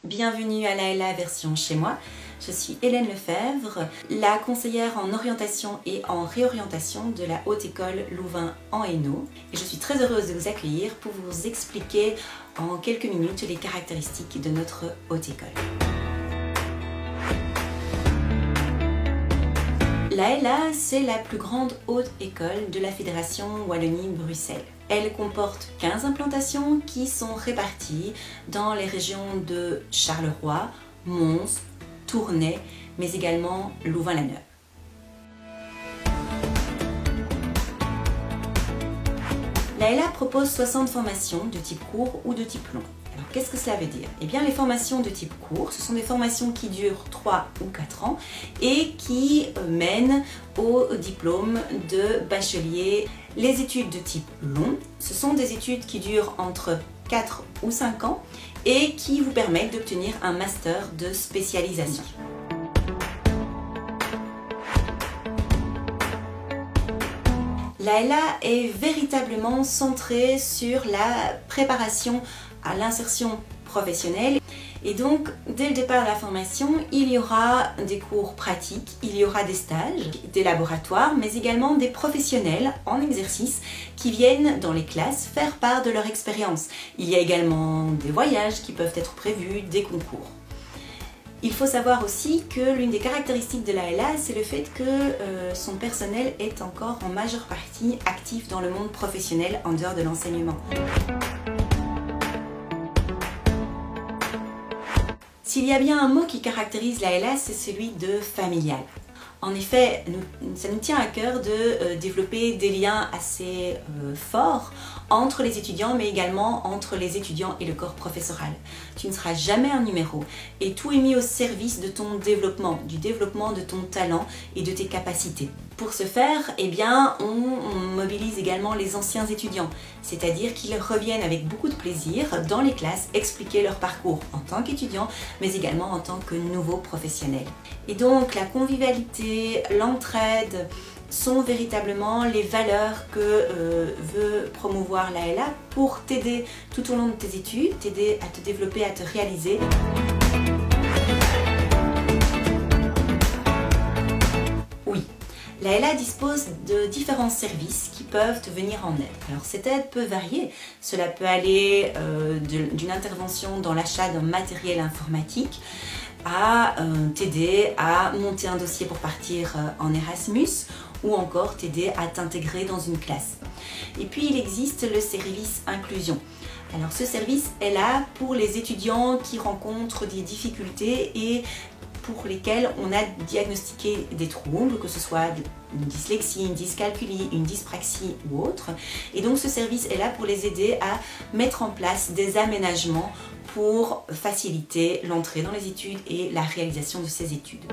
Bienvenue à la LA version chez moi. Je suis Hélène Lefebvre, la conseillère en orientation et en réorientation de la Haute École Louvain en Hainaut. Et je suis très heureuse de vous accueillir pour vous expliquer en quelques minutes les caractéristiques de notre Haute École. La LA, c'est la plus grande haute école de la Fédération Wallonie-Bruxelles. Elle comporte 15 implantations qui sont réparties dans les régions de Charleroi, Mons, Tournai, mais également Louvain-la-Neuve. La LA propose 60 formations de type court ou de type long. Alors qu'est-ce que cela veut dire? Eh bien les formations de type court, ce sont des formations qui durent 3 ou 4 ans et qui mènent au diplôme de bachelier. Les études de type long, ce sont des études qui durent entre 4 ou 5 ans et qui vous permettent d'obtenir un master de spécialisation. La LA est véritablement centrée sur la préparation à l'insertion professionnelle. Et donc, dès le départ de la formation, il y aura des cours pratiques, il y aura des stages, des laboratoires, mais également des professionnels en exercice qui viennent dans les classes faire part de leur expérience. Il y a également des voyages qui peuvent être prévus, des concours. Il faut savoir aussi que l'une des caractéristiques de la LA, c'est le fait que son personnel est encore en majeure partie actif dans le monde professionnel en dehors de l'enseignement. S'il y a bien un mot qui caractérise la LA, c'est celui de familial. En effet, ça nous tient à cœur de développer des liens assez forts entre les étudiants, mais également entre les étudiants et le corps professoral. Tu ne seras jamais un numéro et tout est mis au service de ton développement, du développement de ton talent et de tes capacités. Pour ce faire, eh bien, on mobilise également les anciens étudiants, c'est-à-dire qu'ils reviennent avec beaucoup de plaisir dans les classes expliquer leur parcours en tant qu'étudiants, mais également en tant que nouveaux professionnels. Et donc, la convivialité, l'entraide sont véritablement les valeurs que veut promouvoir la LA pour t'aider tout au long de tes études, t'aider à te développer, à te réaliser. Oui, la LA dispose de différents services qui peuvent te venir en aide. Alors cette aide peut varier, cela peut aller d'une intervention dans l'achat d'un matériel informatique à t'aider à monter un dossier pour partir en Erasmus ou encore t'aider à t'intégrer dans une classe. Et puis il existe le service inclusion. Alors ce service est là pour les étudiants qui rencontrent des difficultés et pour lesquels on a diagnostiqué des troubles, que ce soit une dyslexie, une dyscalculie, une dyspraxie ou autre. Et donc ce service est là pour les aider à mettre en place des aménagements pour faciliter l'entrée dans les études et la réalisation de ces études.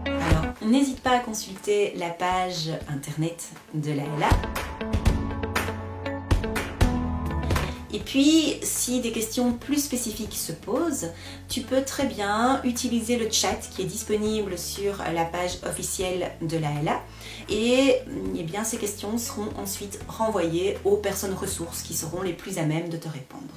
Alors, n'hésite pas à consulter la page internet de la LA. Et puis, si des questions plus spécifiques se posent, tu peux très bien utiliser le chat qui est disponible sur la page officielle de la LA. Et eh bien, ces questions seront ensuite renvoyées aux personnes ressources qui seront les plus à même de te répondre.